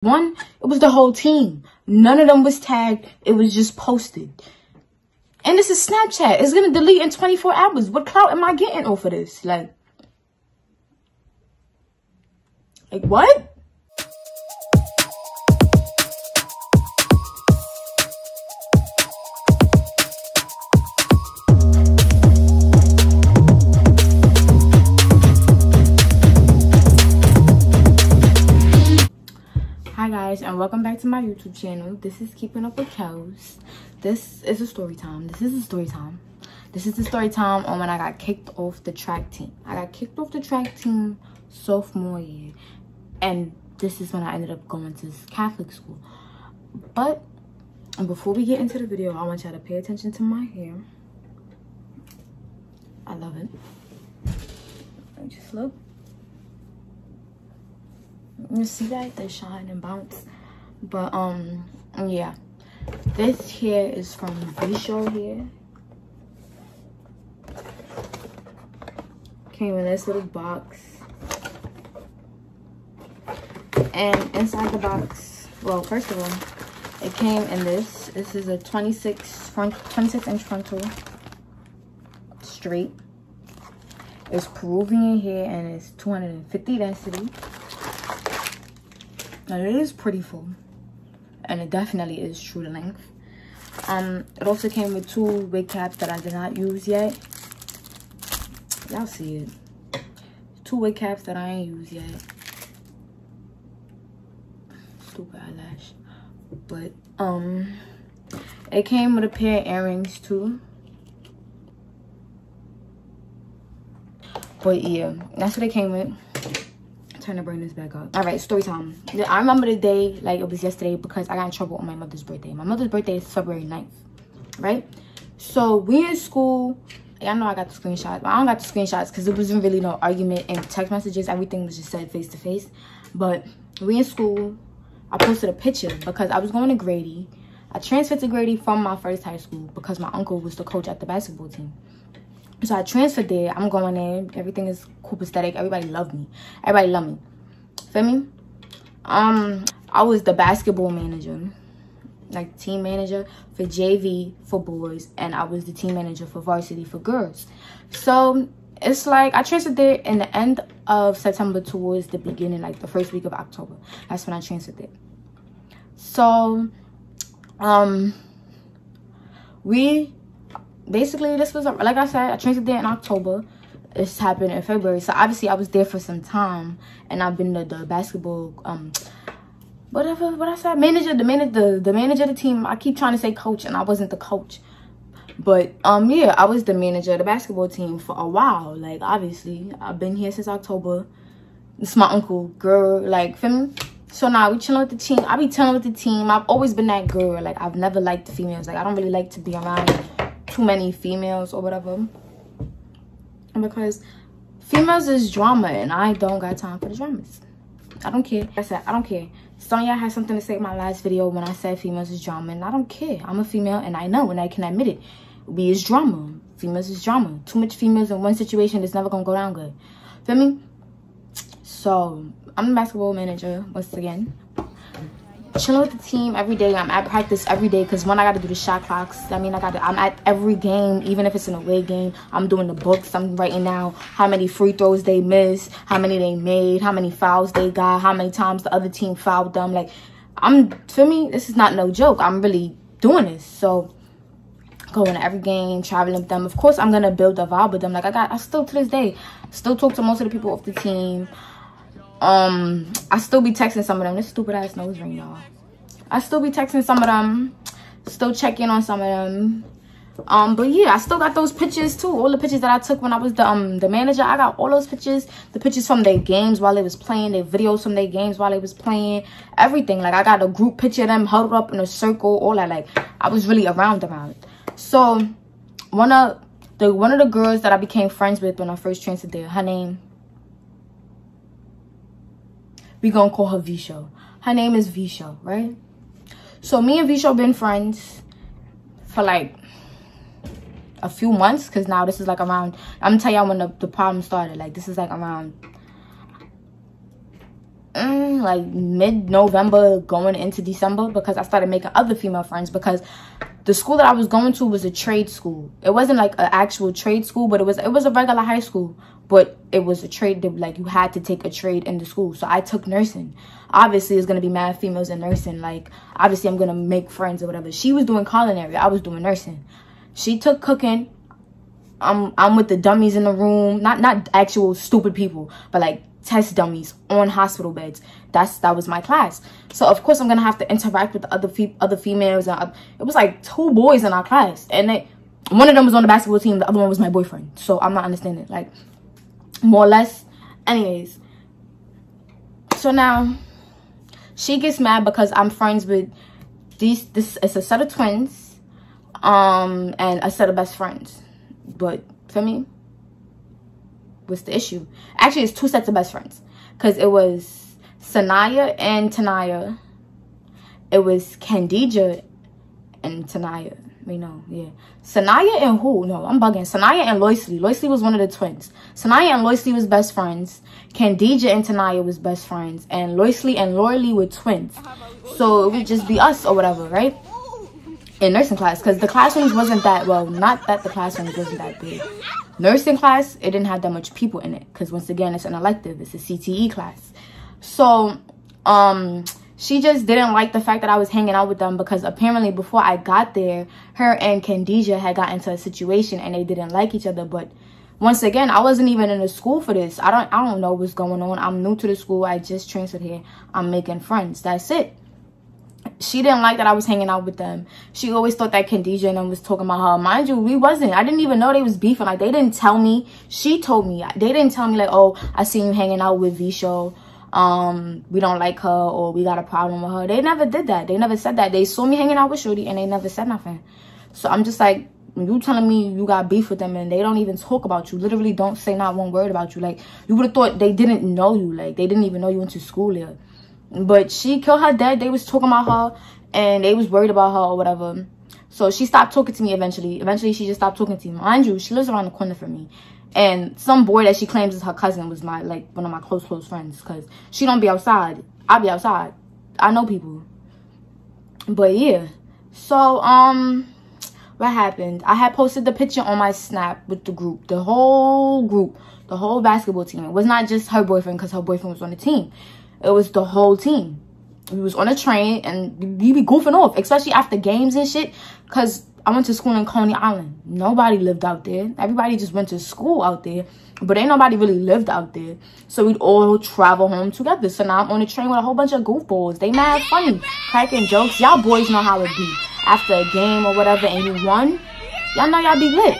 One, it was the whole team. None of them was tagged. It was just posted. And this is Snapchat. It's going to delete in 24 hours. What clout am I getting off of this? Like what? Hi guys, and welcome back to my YouTube channel. This is Keeping Up with Kels. This is a story time. This is the story time on when I got kicked off the track team. I got kicked off the track team sophomore year, and this is when I ended up going to Catholic school. But before we get into the video, I want y'all to pay attention to my hair. I love it. Just look. You see that? They shine and bounce. But yeah, this here is from Vshow here. Came in this little box, and inside the box, well, first of all, it came in this. This is a 26-inch frontal straight. It's Peruvian hair and it's 250 density. Now it is pretty full, and it definitely is true to length. It also came with 2 wig caps that I did not use yet. Y'all see it. 2 wig caps that I ain't used yet. Stupid eyelash. But it came with a pair of earrings too. But yeah, that's what it came with. Trying to bring this back up. All right, story time. I remember the day like it was yesterday because I got in trouble on my mother's birthday. My mother's birthday is February 9th, right? So we in school. Y'all know I got the screenshots, but I don't got the screenshots because it wasn't really no argument in text messages. Everything was just said face to face. But we in school. I posted a picture because I was going to Grady. I transferred to Grady from my first high school because my uncle was the coach at the basketball team. So I transferred there. I'm going in. Everything is cool, aesthetic. Everybody loved me. Everybody loved me. Feel me? I was the basketball manager, like team manager for JV for boys, and I was the team manager for varsity for girls. So it's like I transferred there in the end of September towards the beginning, like the first week of October. That's when I transferred there. So basically, this was, like I said, I transferred there in October. This happened in February. So, obviously, I was there for some time. And I've been the basketball, what I said? Manager, the manager of the team. I keep trying to say coach, and I wasn't the coach. But, yeah, I was the manager of the basketball team for a while. Like, obviously, I've been here since October. It's my uncle, girl, like, feel me? So, now we chilling with the team. I be chilling with the team. I've always been that girl. Like, I've never liked the females. Like, I don't really like to be around too many females or whatever, because females is drama and I don't got time for the dramas. I don't care. Like I said, I don't care. Some of y'all had something to say in my last video when I said females is drama, and I don't care. I'm a female and I know and I can admit it. We is drama. Females is drama. Too much females in one situation is never gonna go down good. Feel me? So I'm the basketball manager once again. Chilling with the team every day. I'm at practice every day because when I got to do the shot clocks, I'm at every game, even if it's an away game. I'm doing the books. I'm writing down how many free throws they missed, how many they made, how many fouls they got, how many times the other team fouled them. Like, for me, this is not no joke. I'm really doing this. So going to every game, traveling with them. Of course, I'm gonna build a vibe with them. Like, I still to this day still talk to most of the people off the team. I still be texting some of them. This stupid ass nose ring, y'all. I still be texting some of them. Still checking on some of them. But yeah, I still got those pictures too. All the pictures that I took when I was the manager. I got all those pictures. The pictures from their games while they was playing. Their videos from their games while they was playing. Everything. Like, I got a group picture of them huddled up in a circle. All that. Like, I was really around. So one of the girls that I became friends with when I first transferred there, her name, we gonna call her Vshow. Her name is Vshow, right? So me and Vshow been friends for like a few months, because now this is like around, I'm gonna tell y'all when the problem started. Like, this is like around June, like mid-November going into December, because I started making other female friends, because the school that I was going to was a trade school. It wasn't like an actual trade school, but it was a regular high school, but it was a trade that, like, you had to take a trade in the school. So I took nursing. Obviously, it's gonna be mad females in nursing. Like, obviously, I'm gonna make friends or whatever. She was doing culinary, I was doing nursing. She took cooking. I'm with the dummies in the room, not actual stupid people, but like test dummies on hospital beds. That was my class. So of course I'm gonna have to interact with the other females. And it was like 2 boys in our class, and one of them was on the basketball team, the other one was my boyfriend. So I'm not understanding, like, more or less. Anyways, so now she gets mad because I'm friends with this is a set of twins, and a set of best friends. But for me, what's the issue? Actually, it's 2 sets of best friends, because it was Sanaya and Tanaya. It was Candija and Tanaya. Sanaya and who? No, I'm bugging. Sanaya and Loisley. Loisley was one of the twins. Sanaya and Loisley was best friends. Candija and Tanaya was best friends. And Loisley and Lorelei were twins. So it would just be us or whatever, right? In nursing class, because the classrooms wasn't that, well, not that the classrooms wasn't that big. Nursing class, it didn't have that much people in it, because once again, it's an elective, it's a CTE class. So she just didn't like the fact that I was hanging out with them, because apparently before I got there, her and Candija had got into a situation and they didn't like each other. But once again, I wasn't even in the school for this. I don't know what's going on. I'm new to the school. I just transferred here. I'm making friends. That's it. She didn't like that I was hanging out with them. She always thought that Candija and them was talking about her. Mind you, we wasn't. I didn't even know they was beefing. Like, they didn't tell me. She told me. They didn't tell me, like, oh, I seen you hanging out with Vshow. We don't like her, or we got a problem with her. They never did that. They never said that. They saw me hanging out with Shorty and they never said nothing. So I'm just like, you telling me you got beef with them and they don't even talk about you, literally don't say not one word about you. Like, you would have thought they didn't know you. Like, they didn't even know you went to school there. But she killed her dad. They was talking about her and they was worried about her or whatever. So she stopped talking to me eventually. Eventually, she just stopped talking to me. Mind you, she lives around the corner from me. And some boy that she claims is her cousin was one of my close friends. Because she don't be outside. I be outside. I know people. But yeah. So, what happened? I had posted the picture on my Snap with the group. The whole group. The whole basketball team. It was not just her boyfriend, because her boyfriend was on the team. It was the whole team. We was on a train and we be goofing off, especially after games and shit. Because I went to school in Coney Island. Nobody lived out there. Everybody just went to school out there. But ain't nobody really lived out there. So we'd all travel home together. So now I'm on the train with a whole bunch of goofballs. They mad funny. Cracking jokes. Y'all boys know how it be. After a game or whatever and you won, y'all know y'all be lit.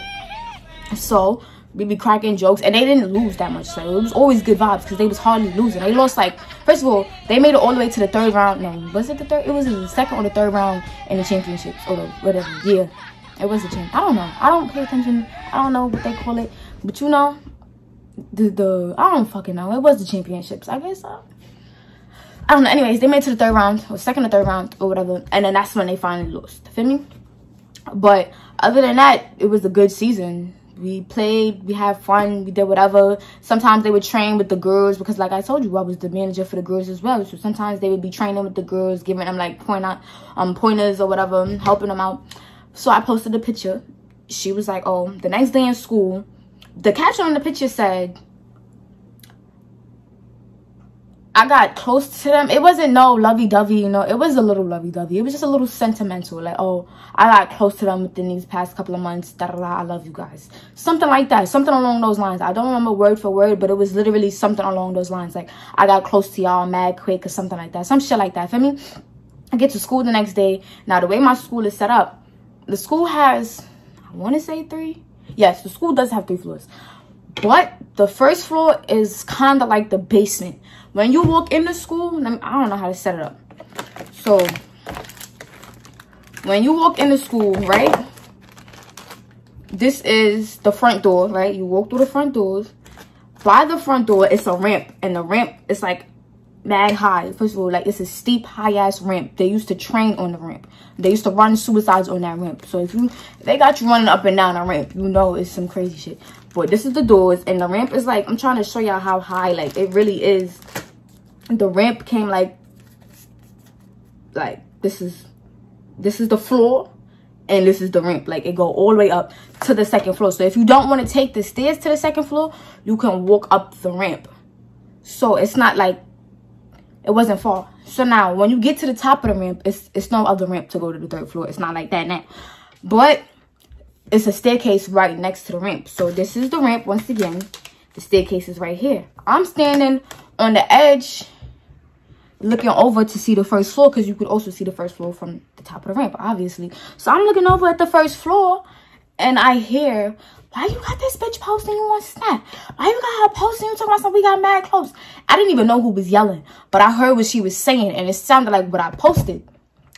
So we be cracking jokes, and they didn't lose that much, so it was always good vibes because they was hardly losing. They lost, like, first of all, they made it all the way to the 3rd round. No, was it the 3rd? It was the 2nd or the 3rd round in the championships, or the whatever. Yeah, it was the champ. I don't know. I don't pay attention. I don't know what they call it, but you know, I don't fucking know. It was the championships, I guess. I don't know. Anyways, they made it to the 3rd round, or 2nd or 3rd round, or whatever, and then that's when they finally lost. Feel me? But other than that, it was a good season. We played, we had fun, we did whatever. Sometimes they would train with the girls because, like I told you, I was the manager for the girls as well. So sometimes they would be training with the girls, giving them like pointers or whatever, helping them out. So I posted a picture. She was like, oh, the next day in school, the caption on the picture said, I got close to them. It wasn't no lovey-dovey, you know. It was a little lovey-dovey. It was just a little sentimental. Like, oh, I got close to them within these past couple of months. Da-da-da, I love you guys. Something like that. Something along those lines. I don't remember word for word, but it was literally something along those lines. Like, I got close to y'all mad quick or something like that. Some shit like that. Feel me? I get to school the next day. Now, the way my school is set up, the school has, I want to say 3. Yes, the school does have 3 floors. But the first floor is kind of like the basement. When you walk into school, I don't know how to set it up. So, when you walk into school, right? This is the front door, right? You walk through the front doors. By the front door, it's a ramp. And the ramp is like mad high. First of all, like it's a steep, high-ass ramp. They used to train on the ramp. They used to run suicides on that ramp. So if they got you running up and down the ramp, you know it's some crazy shit. But this is the doors, and the ramp is like, I'm trying to show y'all how high, like, it really is. the ramp came like this is the floor and this is the ramp. Like, it go all the way up to the second floor. So if you don't want to take the stairs to the second floor, you can walk up the ramp. So it's not like, it wasn't far. So now when you get to the top of the ramp, it's no other ramp to go to the third floor. It's not like that now, but it's a staircase right next to the ramp. So this is the ramp. Once again, the staircase is right here. I'm standing on the edge looking over to see the first floor, because you could also see the first floor from the top of the ramp, obviously. So I'm looking over at the first floor, and I hear, why you got this bitch posting you on Snap? Why you got her posting you talking about something? We got mad close. I didn't even know who was yelling, but I heard what she was saying, and it sounded like what I posted.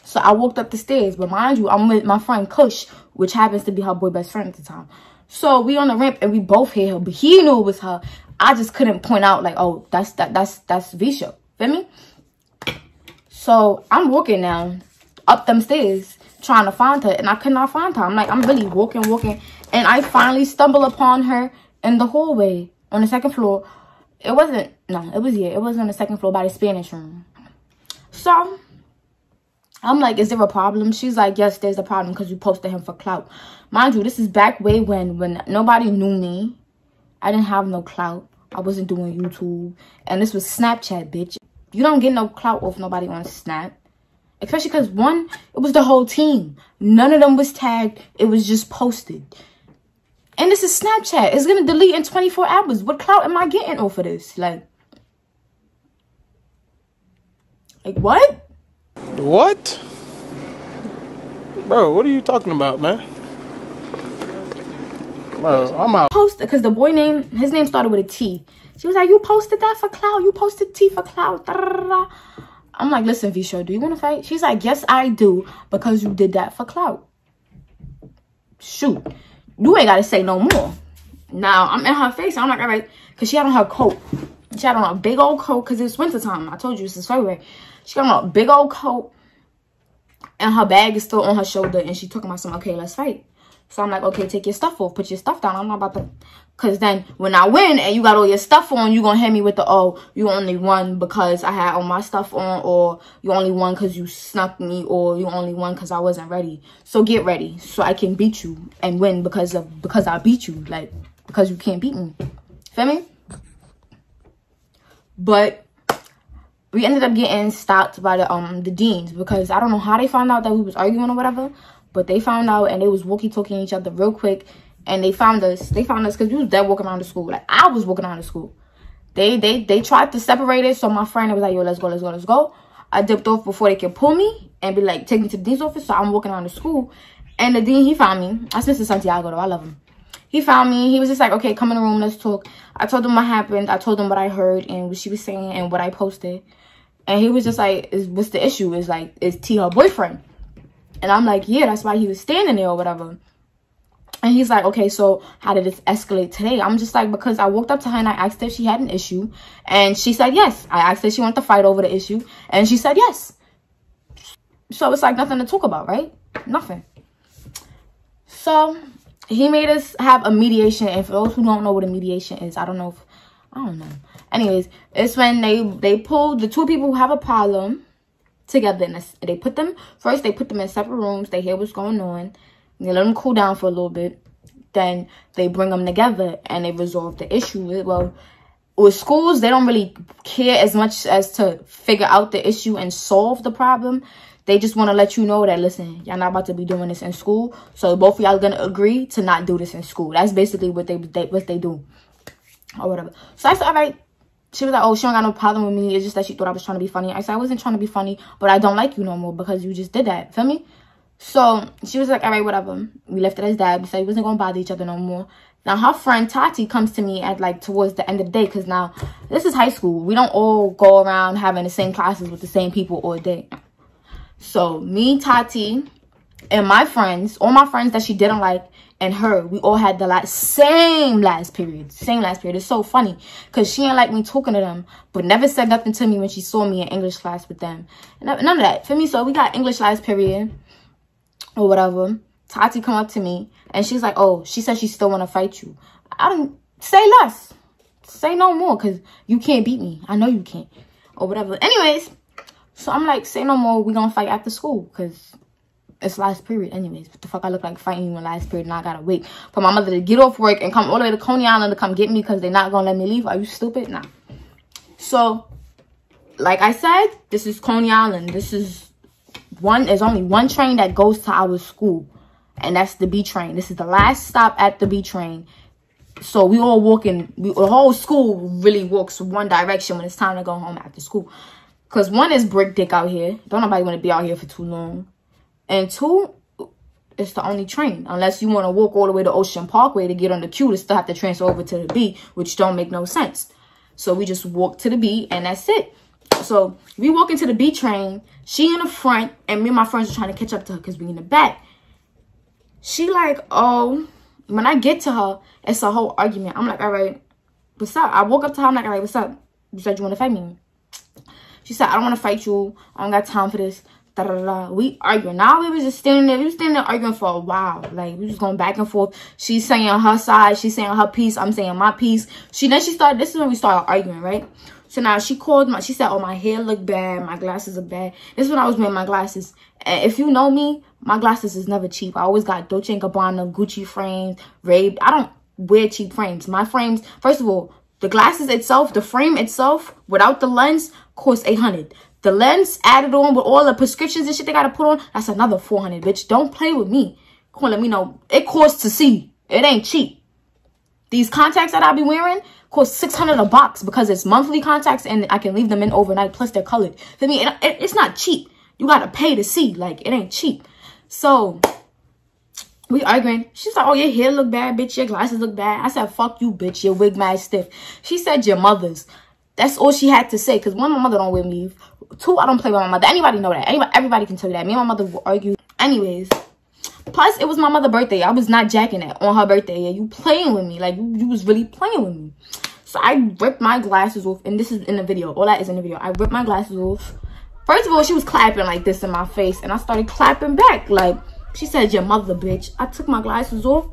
So I walked up the stairs, but mind you, I'm with my friend Kush, which happens to be her boy best friend at the time. So we on the ramp, and we both hear her, but he knew it was her. I just couldn't point out like, oh, that's Vshow. Feel me? So I'm walking now up them stairs trying to find her, and I could not find her. I'm like, I'm really walking, and I finally stumble upon her in the hallway on the second floor. It was on the second floor by the Spanish room. So I'm like, is there a problem? She's like, yes, there's a problem because you posted him for clout. Mind you, this is back way when nobody knew me. I didn't have no clout. I wasn't doing YouTube, and this was Snapchat, bitch. You don't get no clout off nobody on Snap. Especially because, one, it was the whole team. None of them was tagged. It was just posted. And this is Snapchat. It's going to delete in 24 hours. What clout am I getting off of this? Like what? What? Bro, what are you talking about, man? Bro, I'm out. Posted, because the boy name, his name started with a T. She was like, you posted that for clout. You posted T for clout. I'm like, listen, Vshow, do you want to fight? She's like, yes, I do, because you did that for clout. Shoot. You ain't got to say no more. Now, I'm in her face. I'm like, all right, because she had on her coat. She had on a big old coat because it's wintertime. I told you, this is February. She got on a big old coat, and her bag is still on her shoulder, and she talking about something, okay, let's fight. So I'm like, okay, take your stuff off. Put your stuff down. I'm not about to... Because then when I win and you got all your stuff on, you going to hit me with the, oh, you only won because I had all my stuff on, or you only won because you snuck me, or you only won because I wasn't ready. So get ready so I can beat you and win because I beat you. Like, because you can't beat me. Feel me? But we ended up getting stopped by the deans, because I don't know how they found out that we was arguing or whatever. But they found out, and they was walkie-talking each other real quick. And they found us. They found us because we was dead walking around the school. Like, I was walking around the school. They tried to separate it. So my friend was like, yo, let's go. I dipped off before they could pull me and be like, take me to the dean's office. So I'm walking around the school. And the dean, he found me. I sent to Santiago, though. I love him. He found me. He was just like, okay, come in the room. Let's talk. I told him what happened. I told him what I heard and what she was saying and what I posted. And he was just like, what's the issue? Is T her boyfriend? And I'm like, yeah, that's why he was standing there or whatever. And he's like, okay, so how did this escalate today? I'm just like, because I walked up to her and I asked her if she had an issue. And she said yes. I asked her if she wanted to fight over the issue. And she said yes. So it's like nothing to talk about, right? Nothing. So he made us have a mediation. And for those who don't know what a mediation is, I don't know. Anyways, it's when they pulled the two people who have a problem together. And they put them in separate rooms. They hear what's going on. They let them cool down for a little bit. Then they bring them together and they resolve the issue. Well, with schools, they don't really care as much as to figure out the issue and solve the problem. They just want to let you know that, listen, y'all not about to be doing this in school. So both of y'all going to agree to not do this in school. That's basically what they do. Or whatever. So I said, all right. She was like, oh, she don't got no problem with me. It's just that she thought I was trying to be funny. I said, I wasn't trying to be funny, but I don't like you no more because you just did that. Feel me? So she was like, all right, whatever. We left it as that. We said we wasn't going to bother each other no more. Now, her friend Tati comes to me at towards the end of the day. Because now, this is high school. We don't all go around having the same classes with the same people all day. So me, Tati, and my friends, all my friends that she didn't like, and her, we all had the same last period. It's so funny. Because she didn't like me talking to them. But never said nothing to me when she saw me in English class with them. None of that. For me, so we got English last period. Or whatever. Tati come up to me and she's like, oh, she said she still want to fight you. I didn't say less. Say no more, because you can't beat me. I know you can't. or whatever. Anyways, so I'm like, say no more. We gonna fight after school because it's last period. Anyways, what the fuck I look like fighting you in last period and I gotta wait for my mother to get off work and come all the way to Coney Island to come get me because they're not gonna let me leave? Are you stupid? Nah. So, like I said, this is Coney Island. There's only one train that goes to our school, and that's the B train. This is the last stop at the B train. So we all walking, the whole school really walks one direction when it's time to go home after school. Because one is brick dick out here. Don't nobody want to be out here for too long. And two, it's the only train. Unless you want to walk all the way to Ocean Parkway to get on the Q to still have to transfer over to the B, which don't make no sense. So we just walk to the B and that's it. So we walk into the B train. She in the front and me and my friends are trying to catch up to her because we in the back. She like, oh, when I get to her, it's a whole argument. I'm like, all right, what's up? I woke up to her. I'm like, all right, what's up? You said you want to fight me. She said, I don't want to fight you. I don't got time for this. Da, da, da, da. We arguing. Now we was just standing there. We was standing there arguing for a while. Like, we was going back and forth. She's saying her side. She's saying her piece. I'm saying my piece. Then she started, this is when we started arguing, right? So now she called she said, oh, my hair look bad. My glasses are bad. This is when I was wearing my glasses. And if you know me, my glasses is never cheap. I always got Dolce & Gabbana, Gucci frames, Ray. I don't wear cheap frames. My frames, first of all, the glasses itself, the frame itself, without the lens, costs $800. The lens added on with all the prescriptions and shit they got to put on, that's another $400, bitch. Don't play with me. Come on, let me know. It costs to see. It ain't cheap. These contacts that I be wearing cost $600 a box because it's monthly contacts and I can leave them in overnight. Plus they're colored. For me, it's not cheap. You got to pay to see. Like, it ain't cheap. So, we arguing. She's like, oh, your hair look bad, bitch. Your glasses look bad. I said, fuck you, bitch. Your wig mad stiff. She said, your mother's. That's all she had to say. Because one, my mother don't wear weave. Two, I don't play with my mother. Anybody know that. Everybody can tell you that. Me and my mother will argue. Anyways. Plus, it was my mother's birthday. I was not jacking that on her birthday. Yeah, you playing with me. Like, you was really playing with me. So, I ripped my glasses off. And this is in the video. All that is in the video. I ripped my glasses off. First of all, she was clapping like this in my face. And I started clapping back. Like, she said, your mother, bitch. I took my glasses off.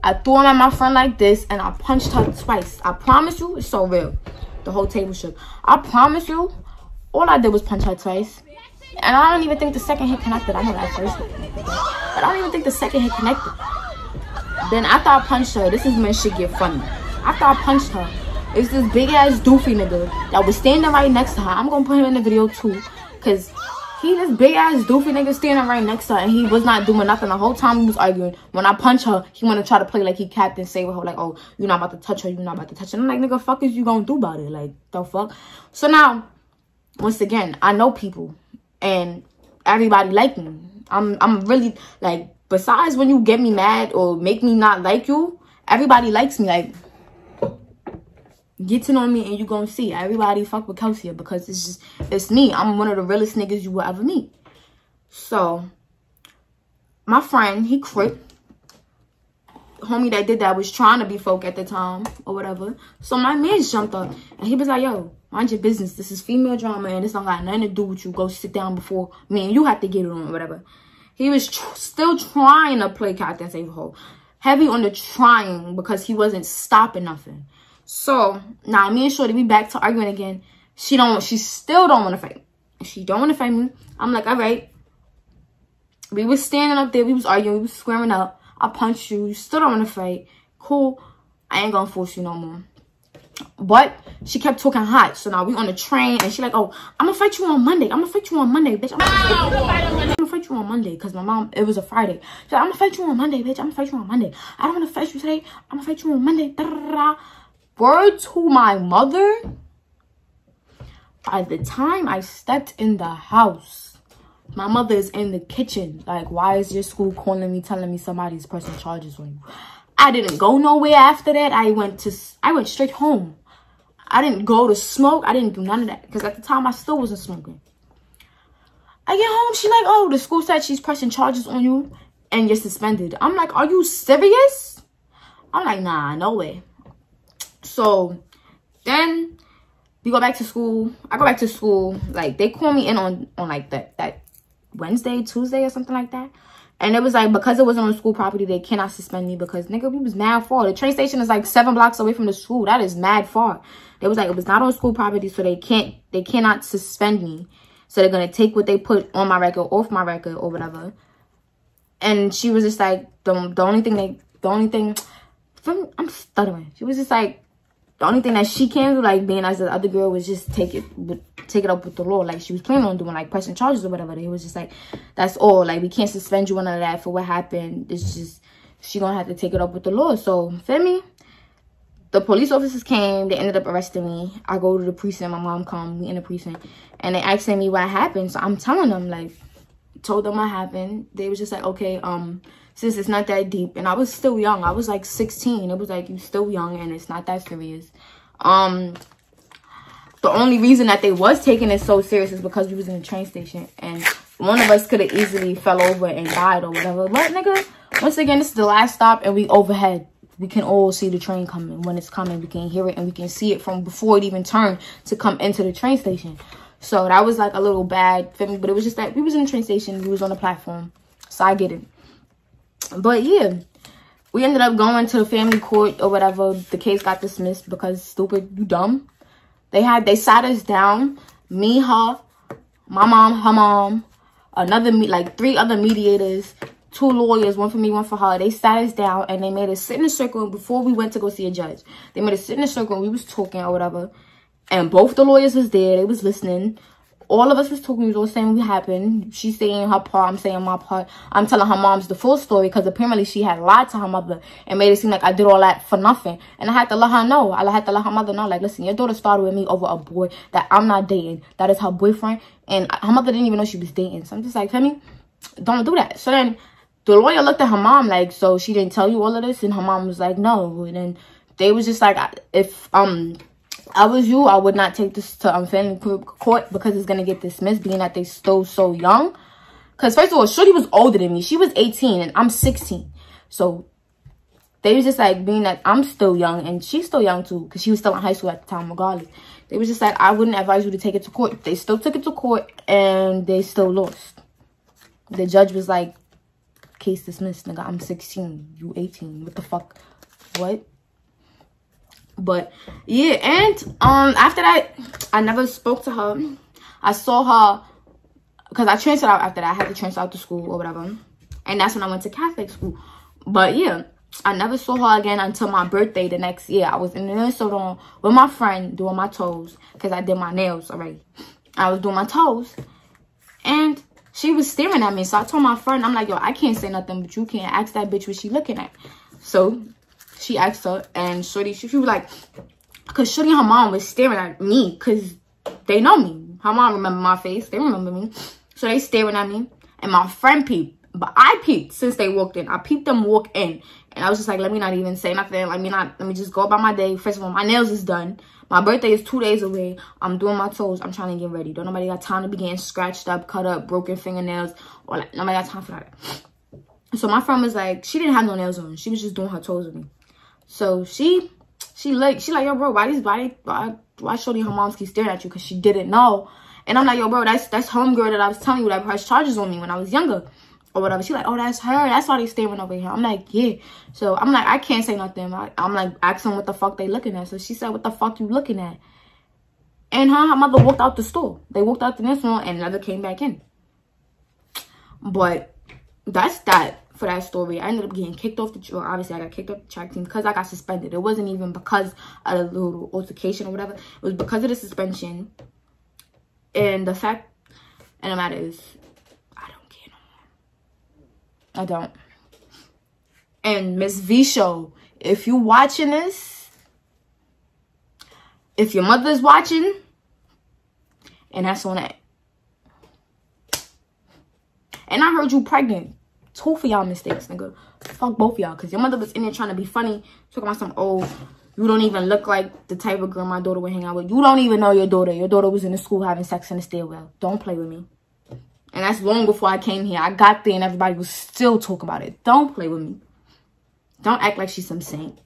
I threw them at my friend like this. And I punched her twice. I promise you, it's so real. The whole table shook. I promise you, all I did was punch her twice. And I don't even think the second hit connected. I know that first hit connected. But I don't even think the second hit connected. Then after I punched her, this is when shit get funny. After I punched her, it's this big ass doofy nigga that was standing right next to her. I'm gonna put him in the video too. Cause he this big ass doofy nigga standing right next to her and he was not doing nothing the whole time we was arguing. When I punched her, he wanna try to play like he Captain Save with her, like, oh, you're not about to touch her, you're not about to touch her. And I'm like, nigga, fuck is you gonna do about it? Like, the fuck? So now, once again, I know people and everybody like me. I'm really like, besides when you get me mad or make me not like you, everybody likes me. Like, get to know me and you gonna see everybody fuck with kel.sia because it's me. I'm one of the realest niggas you will ever meet. So my friend, he crip, homie that did that was trying to be folk at the time or whatever. So my man jumped up and he was like, yo, mind your business. This is female drama and this don't got nothing to do with you. Go sit down before me and you have to get it on or whatever. He was still trying to play Captain Save Ho. Heavy on the trying because he wasn't stopping nothing. So now me and Shorty, we back to arguing again. She still don't want to fight. She don't want to fight me. I'm like, all right. We was standing up there. We was arguing. We was squaring up. I punched you. You still don't want to fight. Cool. I ain't gonna force you no more. But she kept talking hot. So now we on the train and she like, oh, I'm gonna fight you on Monday. I'm gonna fight you on Monday, bitch. I'm gonna fight you on Monday because my mom, it was a Friday. She's like, I'm gonna fight you on Monday, bitch. I'm gonna fight you on Monday. I don't want to fight you today. I'm gonna fight you on Monday. Da, da, da. Word to my mother, by the time I stepped in the house, my mother is in the kitchen. Like, why is your school calling me, telling me somebody's pressing charges on you? I didn't go nowhere after that. I went straight home. I didn't go to smoke. I didn't do none of that. Because at the time, I still wasn't smoking. I get home. She like, oh, the school said she's pressing charges on you and you're suspended. I'm like, are you serious? I'm like, nah, no way. So then we go back to school. I go back to school. Like, they call me in on like that Wednesday, Tuesday or something like that. And it was like, because it wasn't on school property, they cannot suspend me because, nigga, we was mad far. The train station is like 7 blocks away from the school. That is mad far. They was like, it was not on school property, so they cannot suspend me. So they're going to take what they put on my record, off my record, or whatever. And she was just like, the only thing, I'm stuttering. She was just like, the only thing that she can do, like, being as the other girl, was just take it up with the law. Like, she was planning on doing, like, pressing charges or whatever. It was just like, that's all. Like, we can't suspend you under that for what happened. It's just, she gonna have to take it up with the law. So, feel me? The police officers came. They ended up arresting me. I go to the precinct. My mom come. We in the precinct. And they asking me what happened. So, I'm telling them, like, told them what happened. They was just like, okay, since it's not that deep. And I was still young. I was like 16. It was like, you still young and it's not that serious. The only reason that they was taking it so serious is because we was in the train station. And one of us could have easily fell over and died or whatever. But, nigga, once again, this is the last stop and we overhead. We can all see the train coming. When it's coming, we can hear it and we can see it from before it even turned to come into the train station. So that was like a little bad for me. But it was just like, we was in the train station. We was on the platform. So I get it. But yeah, we ended up going to the family court or whatever. The case got dismissed because stupid, you dumb. They sat us down, me, her, my mom, her mom, like 3 other mediators, 2 lawyers, one for me, one for her. They sat us down and they made us sit in a circle before we went to go see a judge. They made us sit in a circle and we was talking or whatever. And both the lawyers was there. They was listening. All of us was talking. We was all saying what happened. She's saying her part. I'm saying my part. I'm telling her mom's the full story because apparently she had lied to her mother and made it seem like I did all that for nothing. And I had to let her know. I had to let her mother know, like, listen, your daughter started with me over a boy that I'm not dating. That is her boyfriend. And her mother didn't even know she was dating. So I'm just like, Femi, don't do that. So then the lawyer looked at her mom like, so she didn't tell you all of this? And her mom was like, no. And then they was just like, if I was you, I would not take this to family court because it's going to get dismissed, being that they still so young. Because first of all, Shorty was older than me. She was 18 and I'm 16. So they was just like, being that I'm still young and she's still young too, because she was still in high school at the time regardless. They was just like, I wouldn't advise you to take it to court. They still took it to court and they still lost. The judge was like, case dismissed, nigga. I'm 16. You 18. What the fuck? What? But yeah, and after that, I never spoke to her. I saw her because I transferred out after that. I had to transfer out to school or whatever, and that's when I went to Catholic school. But yeah, I never saw her again until my birthday the next year. I was in the nail salon with my friend doing my toes because I did my nails already. I was doing my toes, and she was staring at me. So I told my friend, I'm like, yo, I can't say nothing, but you can't ask that bitch what she looking at. So she asked her, and Shorty, she was like, because Shorty and her mom was staring at me, because they know me. Her mom remember my face. They remember me. So they staring at me, and my friend peeped. But I peeped since they walked in. I peeped them walk in, and I was just like, let me not even say nothing. Let me just go about my day. First of all, my nails is done. My birthday is 2 days away. I'm doing my toes. I'm trying to get ready. Don't nobody got time to be getting scratched up, cut up, broken fingernails, or like, nobody got time for that. So my friend was like, she didn't have no nails on. She was just doing her toes with me. So she like, yo, bro, why Shorty and her moms keep staring at you? Because she didn't know. And I'm like, yo, bro, that's homegirl that I was telling you that pressed charges on me when I was younger or whatever. She like, oh, that's her. That's why they staring over here. I'm like, yeah. So I'm like, I can't say nothing. I'm like asking what the fuck they looking at. So she said, what the fuck you looking at? And her mother walked out the store. They walked out the next one and never came back in. But that's that. For that story, I ended up getting kicked off the, well, obviously I got kicked off the track team because I got suspended. It wasn't even because of a little altercation or whatever. It was because of the suspension. And the fact and the matter is, I don't care no more. I don't. And Miss Vshow, if you watching this, if your mother's watching, and that's on that. And I heard you pregnant. 2 for y'all mistakes, nigga. Fuck both y'all. Because your mother was in there trying to be funny. Talking about some, oh, you don't even look like the type of girl my daughter would hang out with. You don't even know your daughter. Your daughter was in the school having sex in the stairwell. Don't play with me. And that's long before I came here. I got there and everybody was still talking about it. Don't play with me. Don't act like she's some saint.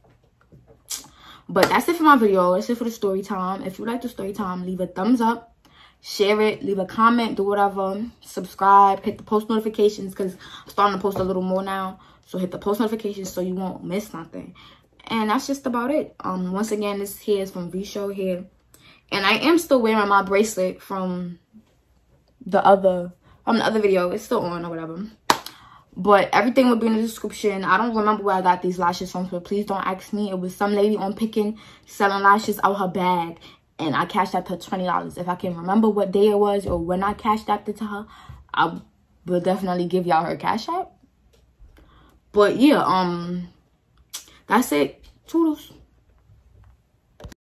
But that's it for my video. That's it for the story time. If you like the story time, leave a thumbs up. share it, leave a comment, do whatever, subscribe, hit the post notifications because I'm starting to post a little more now. So hit the post notifications so you won't miss nothing. And that's just about it. Once again, this here is from Vshow here. And I am still wearing my bracelet from the other video. It's still on or whatever. But everything will be in the description. I don't remember where I got these lashes from, so please don't ask me. It was some lady on Pickin selling lashes out her bag. And I cashed out her $20. If I can remember what day it was or when I cashed out to her, I will definitely give y'all her cash app. But yeah, that's it. Toodles.